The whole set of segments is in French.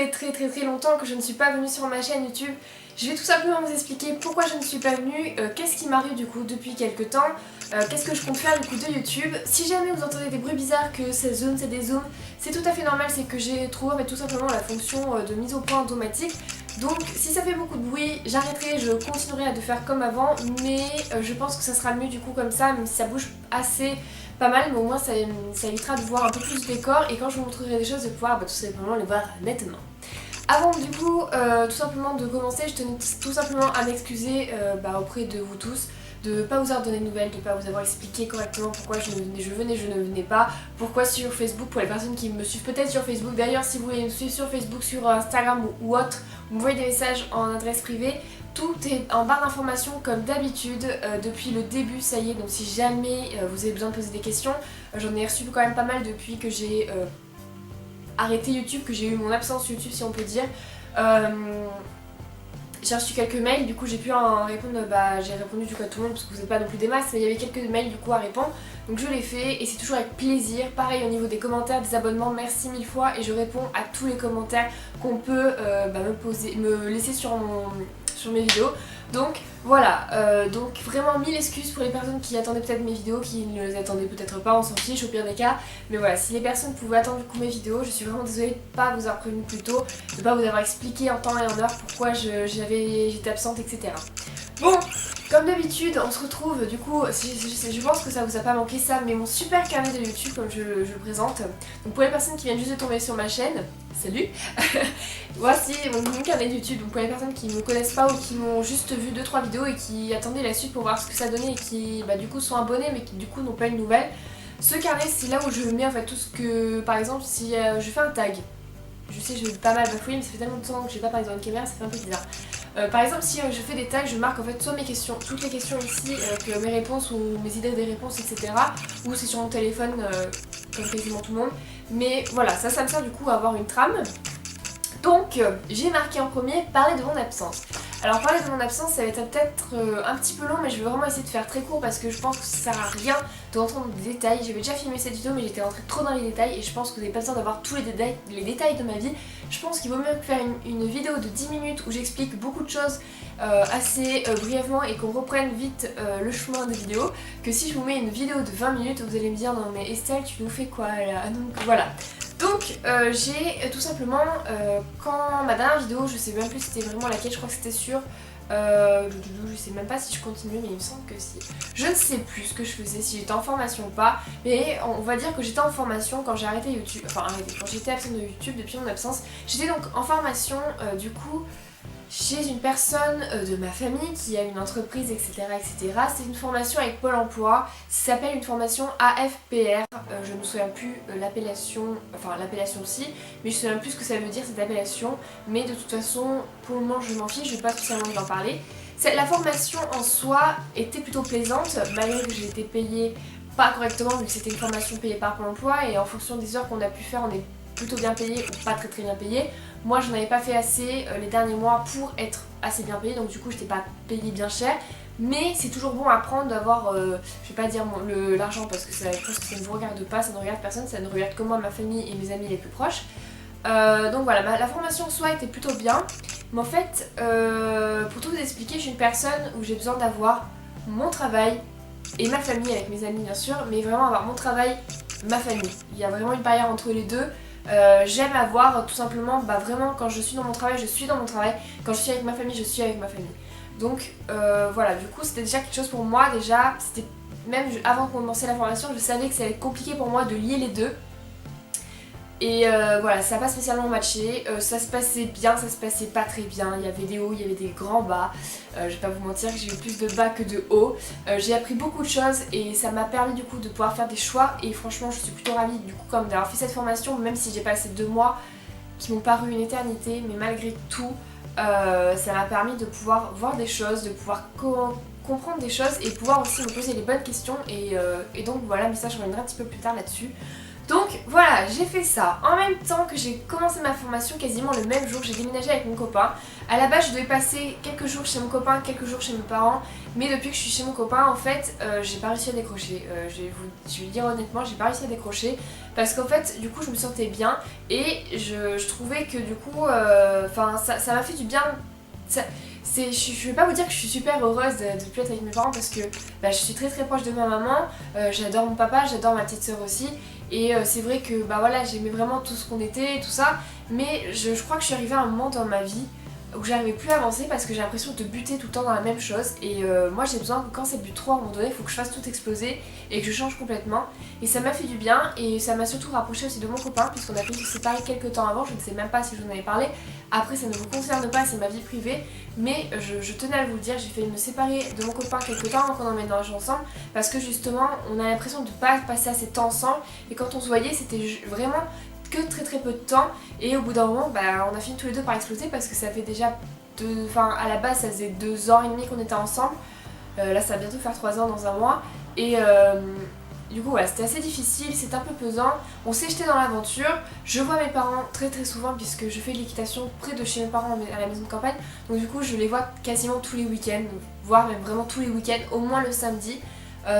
très longtemps que je ne suis pas venue sur ma chaîne YouTube. Je vais tout simplement vous expliquer pourquoi je ne suis pas venue, qu'est-ce qui m'arrive du coup depuis quelques temps, qu'est-ce que je compte faire du coup de YouTube. Si jamais vous entendez des bruits bizarres, que ça zone, c'est des zooms, c'est tout à fait normal, c'est que j'ai trouvé en fait, tout simplement la fonction de mise au point automatique. Donc si ça fait beaucoup de bruit, j'arrêterai, je continuerai à le faire comme avant, mais je pense que ça sera mieux du coup comme ça, même si ça bouge assez pas mal, mais au moins ça évitera de voir un peu plus le décor et quand je vous montrerai des choses de pouvoir tout simplement les voir nettement. Avant du coup tout simplement de commencer, je tenais tout simplement à m'excuser auprès de vous tous de ne pas vous avoir donné de nouvelles, de ne pas vous avoir expliqué correctement pourquoi je ne venais pas, pourquoi sur Facebook, pour les personnes qui me suivent peut-être sur Facebook. D'ailleurs si vous voulez me suivre sur Facebook, sur Instagram ou autre, vous m'envoyez des messages en adresse privée. Tout est en barre d'informations comme d'habitude depuis le début, ça y est, donc si jamais vous avez besoin de poser des questions, j'en ai reçu quand même pas mal depuis que j'ai arrêté YouTube, que j'ai eu mon absence YouTube si on peut dire. J'ai reçu quelques mails, du coup j'ai pu en répondre, j'ai répondu du coup à tout le monde parce que vous n'êtes pas non plus des masses, mais il y avait quelques mails du coup à répondre, donc je l'ai fait et c'est toujours avec plaisir. Pareil au niveau des commentaires, des abonnements, merci mille fois et je réponds à tous les commentaires qu'on peut me laisser sur mes vidéos. Donc voilà, donc vraiment mille excuses pour les personnes qui attendaient peut-être mes vidéos, qui ne les attendaient peut-être pas, on s'en fiche au pire des cas. Mais voilà, si les personnes pouvaient attendre du coup mes vidéos, je suis vraiment désolée de ne pas vous avoir prévenu plus tôt, de ne pas vous avoir expliqué en temps et en heure pourquoi j'étais absente, etc. Bon, comme d'habitude, on se retrouve du coup, je pense que ça vous a pas manqué ça, mais mon super carnet de YouTube comme je le présente. Donc pour les personnes qui viennent juste de tomber sur ma chaîne, salut. Voici mon carnet de YouTube, donc pour les personnes qui ne me connaissent pas ou qui m'ont juste vu 2-3 vidéos et qui attendaient la suite pour voir ce que ça donnait et qui du coup sont abonnés mais qui du coup n'ont pas une nouvelle. Ce carnet c'est là où je mets en fait tout ce que, par exemple si je fais un tag, je sais je vais pas mal bafouiller mais ça fait tellement de temps que j'ai pas parlé dans une caméra, ça fait un peu bizarre. Par exemple si je fais des tags, je marque en fait soit mes questions, toutes les questions ici, que mes réponses ou mes idées des réponses etc. Ou c'est sur mon téléphone comme quasiment tout le monde. Mais voilà, ça me sert du coup à avoir une trame. Donc j'ai marqué en premier parler de mon absence. Alors parler de mon absence ça va être peut-être un petit peu long mais je vais vraiment essayer de faire très court parce que je pense que ça sert à rien de rentrer dans des détails. J'avais déjà filmé cette vidéo mais j'étais rentrée trop dans les détails et je pense que vous n'avez pas besoin d'avoir tous les détails de ma vie. Je pense qu'il vaut mieux faire une vidéo de 10 minutes où j'explique beaucoup de choses assez brièvement et qu'on reprenne vite le chemin des vidéos que si je vous mets une vidéo de 20 minutes vous allez me dire non mais Estelle tu nous fais quoi là? Donc voilà. Donc j'ai tout simplement, quand ma dernière vidéo, je sais même plus c'était vraiment laquelle, je crois que c'était sur, je sais même pas si je continue mais il me semble que si. Je ne sais plus ce que je faisais, si j'étais en formation ou pas, mais on va dire que j'étais en formation quand j'ai arrêté YouTube, quand j'étais absente de YouTube depuis mon absence. J'étais donc en formation du coup chez une personne de ma famille qui a une entreprise etc. C'est une formation avec Pôle emploi, ça s'appelle une formation AFPR, je ne me souviens plus l'appellation, l'appellation si, mais je ne sais même plus ce que ça veut dire cette appellation, mais de toute façon pour le moment je m'en fiche, je ne vais pas spécialement vous en parler. La formation en soi était plutôt plaisante, malgré que j'ai été payée pas correctement vu que c'était une formation payée par Pôle emploi et en fonction des heures qu'on a pu faire on est plutôt bien payé ou pas très bien payé. Moi je n'en avais pas fait assez les derniers mois pour être assez bien payée donc du coup je n'étais pas payée bien cher. Mais c'est toujours bon à prendre d'avoir, je vais pas dire l'argent parce que c'est quelque chose que ça ne vous regarde pas, ça ne regarde personne, ça ne regarde que moi, ma famille et mes amis les plus proches. Donc voilà, la formation en soi était plutôt bien. Mais en fait, pour tout vous expliquer, je suis une personne où j'ai besoin d'avoir mon travail et ma famille avec mes amis bien sûr, mais vraiment avoir mon travail, ma famille. Il y a vraiment une barrière entre les deux. J'aime avoir tout simplement, vraiment quand je suis dans mon travail, je suis dans mon travail, quand je suis avec ma famille, je suis avec ma famille. Donc voilà, du coup c'était déjà quelque chose pour moi, déjà, c'était même avant de commencer la formation, je savais que ça allait être compliqué pour moi de lier les deux. Et voilà, ça n'a pas spécialement matché, ça se passait bien, ça se passait pas très bien, il y avait des hauts, il y avait des grands bas, je vais pas vous mentir que j'ai eu plus de bas que de hauts, j'ai appris beaucoup de choses et ça m'a permis du coup de pouvoir faire des choix et franchement je suis plutôt ravie du coup comme d'avoir fait cette formation, même si j'ai passé 2 mois qui m'ont paru une éternité, mais malgré tout ça m'a permis de pouvoir voir des choses, de pouvoir comprendre des choses et pouvoir aussi me poser les bonnes questions et donc voilà, mais ça je reviendrai un petit peu plus tard là-dessus. Donc voilà, j'ai fait ça en même temps que j'ai commencé ma formation, quasiment le même jour, j'ai déménagé avec mon copain. À la base je devais passer quelques jours chez mon copain, quelques jours chez mes parents, mais depuis que je suis chez mon copain en fait j'ai pas réussi à décrocher. Je vais vous dire honnêtement, j'ai pas réussi à décrocher parce qu'en fait du coup je me sentais bien et je trouvais que du coup ça m'a fait du bien. Je vais pas vous dire que je suis super heureuse de plus être avec mes parents parce que je suis très très proche de ma maman, j'adore mon papa, j'adore ma petite soeur aussi et c'est vrai que voilà, j'aimais vraiment tout ce qu'on était et tout ça, mais je crois que je suis arrivée à un moment dans ma vie où j'arrivais plus à avancer parce que j'ai l'impression de buter tout le temps dans la même chose et moi j'ai besoin que quand ça bute trop à un moment donné il faut que je fasse tout exploser et que je change complètement et ça m'a fait du bien et ça m'a surtout rapproché aussi de mon copain puisqu'on a pu se séparer quelques temps avant, je ne sais même pas si je vous en avais parlé, après ça ne vous concerne pas, c'est ma vie privée mais je tenais à vous le dire, j'ai failli me séparer de mon copain quelques temps avant qu'on emménage ensemble parce que justement on a l'impression de ne pas passer assez de temps ensemble et quand on se voyait c'était vraiment que très très peu de temps et au bout d'un moment on a fini tous les deux par exploser parce que ça fait déjà à la base ça faisait 2 ans et demi qu'on était ensemble, là ça va bientôt faire 3 ans dans un mois et du coup voilà, c'était assez difficile, c'était un peu pesant, on s'est jeté dans l'aventure, je vois mes parents très très souvent puisque je fais de l'équitation près de chez mes parents à la maison de campagne, donc du coup je les vois quasiment tous les week-ends, voire même vraiment tous les week-ends, au moins le samedi.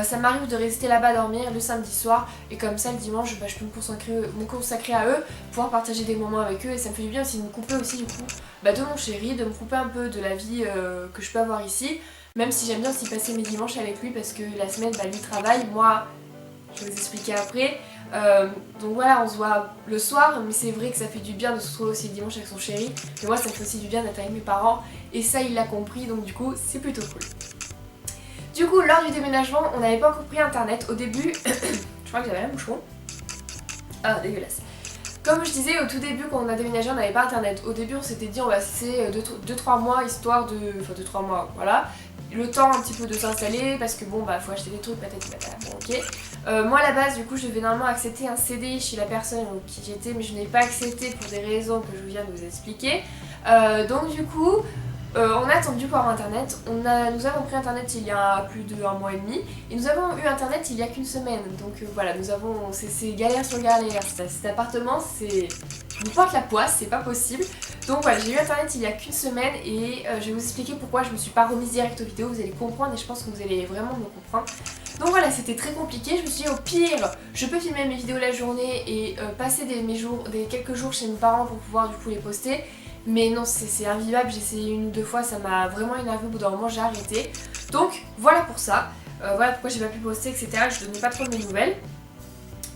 Ça m'arrive de rester là-bas dormir le samedi soir et comme ça le dimanche je peux me consacrer à eux, pouvoir partager des moments avec eux et ça me fait du bien aussi de me couper aussi du coup de mon chéri, de me couper un peu de la vie que je peux avoir ici, même si j'aime bien aussi passer mes dimanches avec lui parce que la semaine lui travaille, moi je vais vous expliquer après. Donc voilà, on se voit le soir, mais c'est vrai que ça fait du bien de se retrouver aussi le dimanche avec son chéri. Mais moi ça me fait aussi du bien d'être avec mes parents et ça il l'a compris donc du coup c'est plutôt cool. Du coup lors du déménagement on n'avait pas encore pris internet au début, je crois que j'avais un moucheron. Ah dégueulasse. Comme je disais au tout début quand on a déménagé on n'avait pas internet. Au début on s'était dit on va cesser 2-3 mois histoire de... Enfin 2-3 mois voilà. Le temps un petit peu de s'installer parce que bon faut acheter des trucs patati patata, bon ok. Moi à la base du coup je devais normalement accepter un CDI chez la personne qui j'étais mais je n'ai pas accepté pour des raisons que je viens de vous expliquer. Donc du coup on a attendu pour avoir internet, nous avons pris internet il y a plus d'1 mois et demi et nous avons eu internet il y a qu'une semaine donc voilà c'est galère sur galère, cet appartement c'est nous porte la poisse, c'est pas possible. Donc voilà, j'ai eu internet il y a qu'une semaine et je vais vous expliquer pourquoi je me suis pas remise direct aux vidéos, vous allez comprendre et je pense que vous allez vraiment me comprendre. Donc voilà, c'était très compliqué, je me suis dit au pire, je peux filmer mes vidéos la journée et passer des quelques jours chez mes parents pour pouvoir du coup les poster. Mais non, c'est invivable, j'ai essayé 1 ou 2 fois, ça m'a vraiment énervé, au bout d'un moment j'ai arrêté. Donc voilà pour ça, voilà pourquoi j'ai pas pu poster etc, je donnais pas trop de mes nouvelles.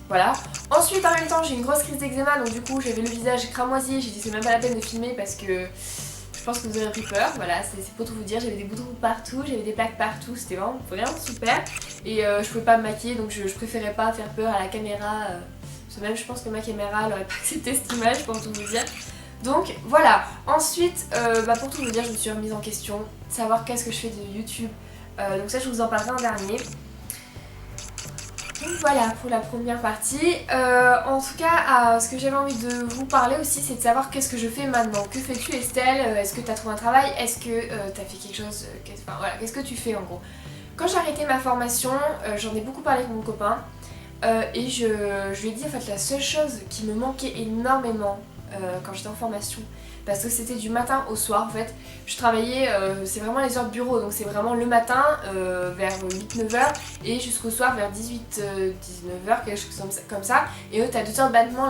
Voilà. Ensuite en même temps j'ai eu une grosse crise d'eczéma donc du coup j'avais le visage cramoisi, j'ai dit c'est même pas la peine de filmer parce que je pense que vous aurez pris peur. Voilà, c'est pour tout vous dire, j'avais des boutons partout, j'avais des plaques partout, c'était vraiment super. Et je pouvais pas me maquiller donc je préférais pas faire peur à la caméra. Parce que même je pense que ma caméra elle aurait pas accepté cette image pour tout vous dire. Donc voilà, ensuite pour tout vous dire je me suis remise en question, savoir qu'est-ce que je fais de YouTube, donc ça je vous en parlerai en dernier. Donc voilà pour la première partie. En tout cas ce que j'avais envie de vous parler aussi c'est de savoir qu'est-ce que je fais maintenant. Que fais-tu Estelle? Est-ce que tu as trouvé un travail? Est-ce que tu as fait quelque chose? Qu'est-ce que tu fais en gros? Quand j'ai arrêté ma formation, j'en ai beaucoup parlé avec mon copain et je lui ai dit en fait la seule chose qui me manquait énormément quand j'étais en formation parce que c'était du matin au soir en fait, je travaillais, c'est vraiment les heures de bureau donc c'est vraiment le matin vers 8-9h et jusqu'au soir vers 18-19h, quelque chose comme ça et eux t'as 2 heures de battement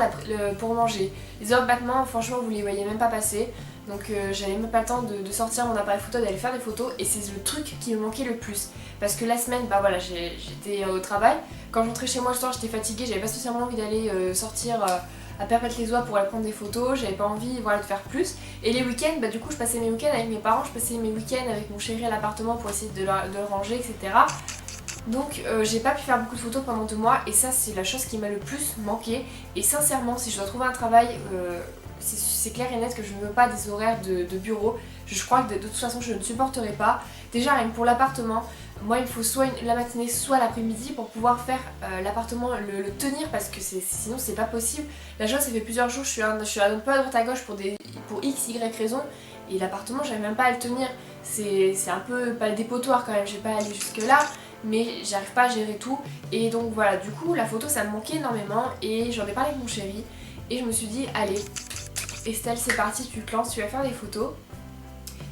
pour manger. Les heures de battement franchement vous les voyez même pas passer donc j'avais même pas le temps de sortir mon appareil photo, d'aller faire des photos et c'est le truc qui me manquait le plus parce que la semaine voilà j'étais au travail, quand je rentrais chez moi le soir j'étais fatiguée, j'avais pas spécialement envie d'aller sortir à Perpète-les-Oies pour aller prendre des photos, j'avais pas envie de faire plus. Et les week-ends, du coup je passais mes week-ends avec mes parents, je passais mes week-ends avec mon chéri à l'appartement pour essayer de le ranger, etc. Donc j'ai pas pu faire beaucoup de photos pendant 2 mois et ça c'est la chose qui m'a le plus manqué. Et sincèrement si je dois trouver un travail, c'est clair et net que je ne veux pas des horaires de bureau. Je crois que de toute façon je ne supporterai pas. Déjà rien que pour l'appartement, moi il me faut soit la matinée soit l'après-midi pour pouvoir faire l'appartement, le tenir parce que sinon c'est pas possible. La chose ça fait plusieurs jours, je suis un peu à droite à gauche pour x, y raison et l'appartement j'arrive même pas à le tenir. C'est un peu pas le dépotoir quand même, j'ai pas allé jusque là mais j'arrive pas à gérer tout et donc voilà, du coup la photo ça me manquait énormément et j'en ai parlé avec mon chéri et je me suis dit allez Estelle c'est parti, tu te lances, tu vas faire des photos.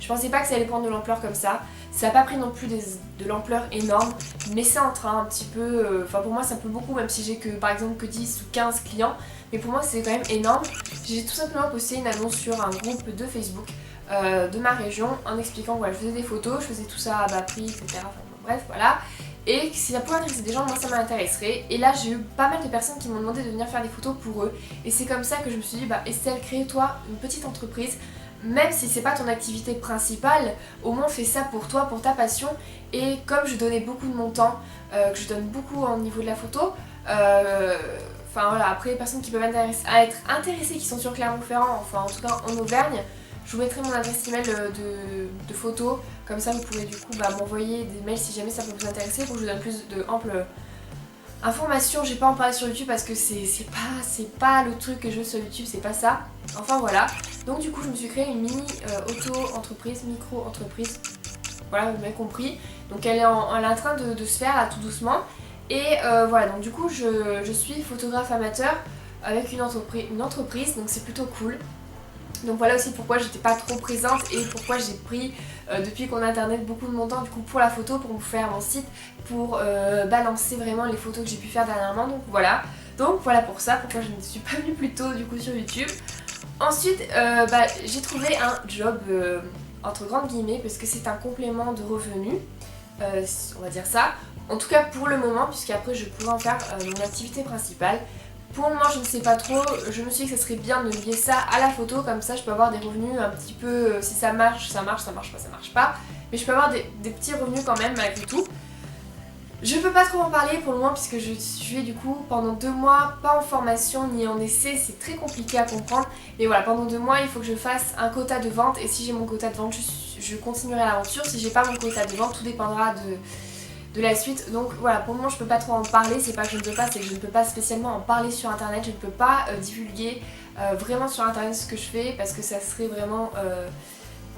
Je pensais pas que ça allait prendre de l'ampleur comme ça. Ça n'a pas pris non plus de l'ampleur énorme, mais c'est en train un petit peu... Enfin pour moi c'est un peu beaucoup, même si j'ai que par exemple que 10 ou 15 clients. Mais pour moi c'est quand même énorme. J'ai tout simplement posté une annonce sur un groupe de Facebook de ma région en expliquant que voilà, je faisais des photos, je faisais tout ça à bas prix, etc. Enfin, bon, bref, voilà. Et si ça pouvait intéresser des gens, moi ça m'intéresserait. Et là j'ai eu pas mal de personnes qui m'ont demandé de venir faire des photos pour eux. Et c'est comme ça que je me suis dit, bah Estelle, crée-toi une petite entreprise. Même si c'est pas ton activité principale, au moins fais ça pour toi, pour ta passion. Et comme je donnais beaucoup de mon temps, que je donne beaucoup au niveau de la photo, enfin voilà, après les personnes qui peuvent être intéressées, qui sont sur Clermont-Ferrand, enfin en tout cas en Auvergne, je vous mettrai mon adresse email de photos, comme ça vous pouvez du coup m'envoyer des mails si jamais ça peut vous intéresser pour que je vous donne plus de amples informations. J'ai pas en parler sur YouTube parce que c'est pas le truc que je veux sur YouTube, c'est pas ça. Enfin voilà, donc du coup je me suis créé une mini auto-entreprise, micro-entreprise, voilà vous m'avez compris. Donc elle est en train de se faire là tout doucement. Et voilà, donc du coup je suis photographe amateur avec une entreprise, donc c'est plutôt cool. Donc voilà aussi pourquoi j'étais pas trop présente et pourquoi j'ai pris depuis qu'on a internet beaucoup de mon temps du coup pour la photo, pour vous faire mon site, pour balancer vraiment les photos que j'ai pu faire dernièrement. Donc voilà pour ça, pourquoi je ne suis pas venue plus tôt du coup sur YouTube. Ensuite j'ai trouvé un job entre grandes guillemets parce que c'est un complément de revenus, on va dire ça. En tout cas pour le moment, puisqu'après je pourrais en faire mon activité principale. Pour le moment je ne sais pas trop, je me suis dit que ça serait bien de lier ça à la photo, comme ça je peux avoir des revenus un petit peu, si ça marche, ça marche, ça marche pas, ça marche pas. Mais je peux avoir des petits revenus quand même malgré tout. Je peux pas trop en parler pour le moment puisque je suis du coup pendant 2 mois pas en formation ni en essai, c'est très compliqué à comprendre. Mais voilà, pendant 2 mois il faut que je fasse un quota de vente et si j'ai mon quota de vente je continuerai l'aventure. Si j'ai pas mon quota de vente tout dépendra de la suite. Donc voilà, pour le moment je peux pas trop en parler, c'est pas que je ne peux pas, c'est que je ne peux pas spécialement en parler sur internet, je ne peux pas divulguer vraiment sur internet ce que je fais parce que ça serait vraiment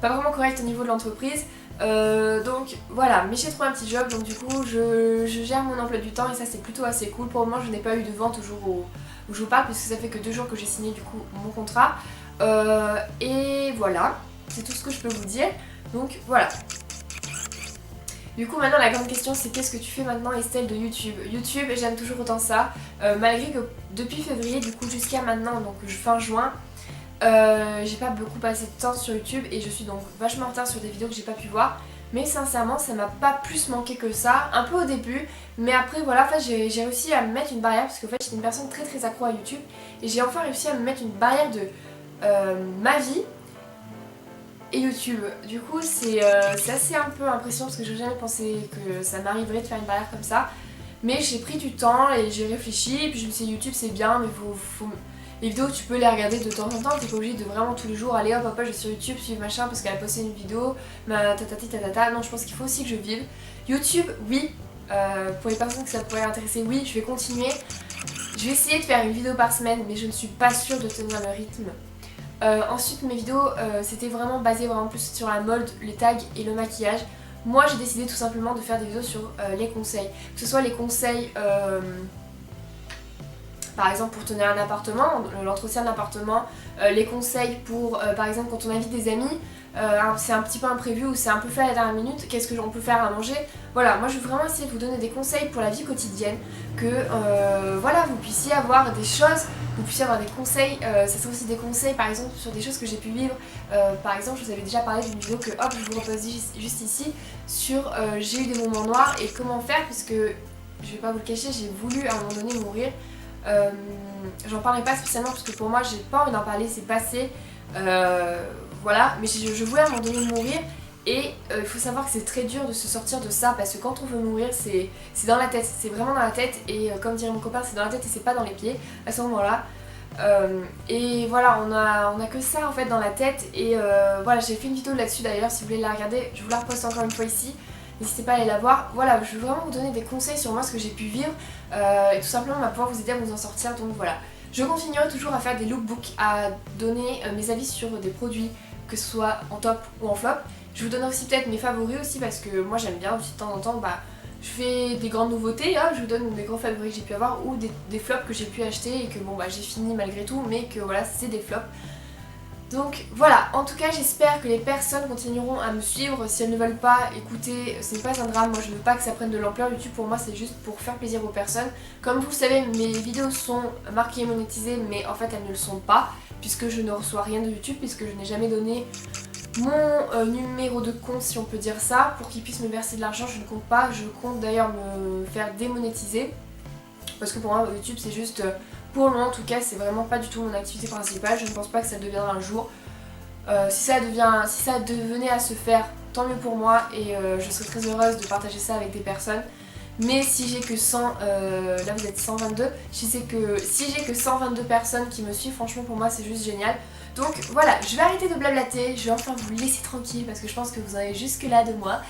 pas vraiment correct au niveau de l'entreprise. Donc voilà, mais j'ai trouvé un petit job, donc du coup je gère mon emploi du temps et ça c'est plutôt assez cool. Pour le moment je n'ai pas eu de vente au jour où je vous parle puisque ça fait que 2 jours que j'ai signé du coup mon contrat. Et voilà, c'est tout ce que je peux vous dire. Donc voilà. Du coup maintenant la grande question c'est qu'est-ce que tu fais maintenant Estelle de YouTube. YouTube j'aime toujours autant ça, malgré que depuis février du coup jusqu'à maintenant, donc fin juin, j'ai pas beaucoup passé de temps sur YouTube et je suis donc vachement en retard sur des vidéos que j'ai pas pu voir. Mais sincèrement ça m'a pas plus manqué que ça, un peu au début, mais après voilà, en fait, j'ai réussi à me mettre une barrière parce qu'en fait j'étais une personne très accro à YouTube et j'ai enfin réussi à me mettre une barrière de ma vie et YouTube. Du coup c'est assez un peu impressionnant parce que j'ai jamais pensé que ça m'arriverait de faire une barrière comme ça. Mais j'ai pris du temps et j'ai réfléchi et puis je me suis dit YouTube c'est bien mais faut... Les vidéos tu peux les regarder de temps en temps, t'es pas obligé de vraiment tous les jours aller hop hop je vais sur YouTube suivre machin parce qu'elle a posté une vidéo, ma tatati tatata. Non, je pense qu'il faut aussi que je vive. YouTube oui, pour les personnes que ça pourrait intéresser, oui je vais continuer. Je vais essayer de faire une vidéo par semaine mais je ne suis pas sûre de tenir le rythme. Ensuite mes vidéos c'était vraiment basé vraiment plus sur la mode, les tags et le maquillage. Moi j'ai décidé tout simplement de faire des vidéos sur les conseils, que ce soit les conseils par exemple pour tenir un appartement, l'entretien d'un appartement, les conseils pour par exemple quand on invite des amis, c'est un petit peu imprévu ou c'est un peu fait à la dernière minute, qu'est-ce qu'on peut faire à manger. Voilà, moi je veux vraiment essayer de vous donner des conseils pour la vie quotidienne, que voilà, vous puissiez avoir des choses, vous puissiez avoir des conseils, ça serait aussi des conseils par exemple sur des choses que j'ai pu vivre. Par exemple je vous avais déjà parlé d'une vidéo que hop je vous repose juste ici sur j'ai eu des moments noirs et comment faire, puisque je vais pas vous le cacher, j'ai voulu à un moment donné mourir. J'en parlerai pas spécialement parce que pour moi j'ai pas envie d'en parler, c'est passé, voilà, mais je voulais à un moment donné mourir et il faut savoir que c'est très dur de se sortir de ça parce que quand on veut mourir c'est dans la tête, c'est vraiment dans la tête et comme dirait mon copain c'est dans la tête et c'est pas dans les pieds à ce moment là. Et voilà, on a que ça en fait dans la tête et voilà, j'ai fait une vidéo là-dessus d'ailleurs, si vous voulez la regarder je vous la reposte encore une fois ici. N'hésitez pas à aller la voir. Voilà, je veux vraiment vous donner des conseils sur moi, ce que j'ai pu vivre et tout simplement pouvoir vous aider à vous en sortir. Donc voilà, je continuerai toujours à faire des lookbooks, à donner mes avis sur des produits, que ce soit en top ou en flop. Je vous donnerai aussi peut-être mes favoris aussi parce que moi j'aime bien aussi de temps en temps, je fais des grandes nouveautés, je vous donne des grands favoris que j'ai pu avoir ou des flops que j'ai pu acheter et que bon j'ai fini malgré tout mais que voilà c'est des flops. Donc voilà, en tout cas j'espère que les personnes continueront à me suivre. Si elles ne veulent pas écouter, ce n'est pas un drame, moi je veux pas que ça prenne de l'ampleur. YouTube pour moi c'est juste pour faire plaisir aux personnes. Comme vous le savez, mes vidéos sont marquées et monétisées, mais en fait elles ne le sont pas, puisque je ne reçois rien de YouTube, puisque je n'ai jamais donné mon numéro de compte, si on peut dire ça, pour qu'ils puissent me verser de l'argent. Je ne compte pas, je compte d'ailleurs me faire démonétiser, parce que pour moi YouTube c'est juste... Pour le moment en tout cas c'est vraiment pas du tout mon activité principale, je ne pense pas que ça deviendra un jour. Si ça devenait à se faire, tant mieux pour moi et je serais très heureuse de partager ça avec des personnes. Mais si j'ai que 100, là vous êtes 122, si j'ai que 122 personnes qui me suivent, franchement pour moi c'est juste génial. Donc voilà, je vais arrêter de blablater, je vais enfin vous laisser tranquille parce que je pense que vous en avez jusque là de moi.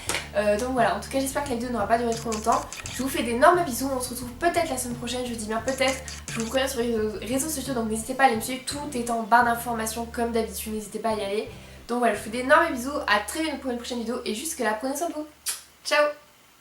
Donc voilà, en tout cas j'espère que la vidéo n'aura pas duré trop longtemps. Je vous fais d'énormes bisous, on se retrouve peut-être la semaine prochaine, je dis bien peut-être. Je vous préviens sur les réseaux sociaux, donc n'hésitez pas à aller me suivre, tout est en barre d'informations comme d'habitude, n'hésitez pas à y aller. Donc voilà, je vous fais d'énormes bisous, à très bientôt pour une prochaine vidéo et jusque là, prenez soin de vous. Ciao.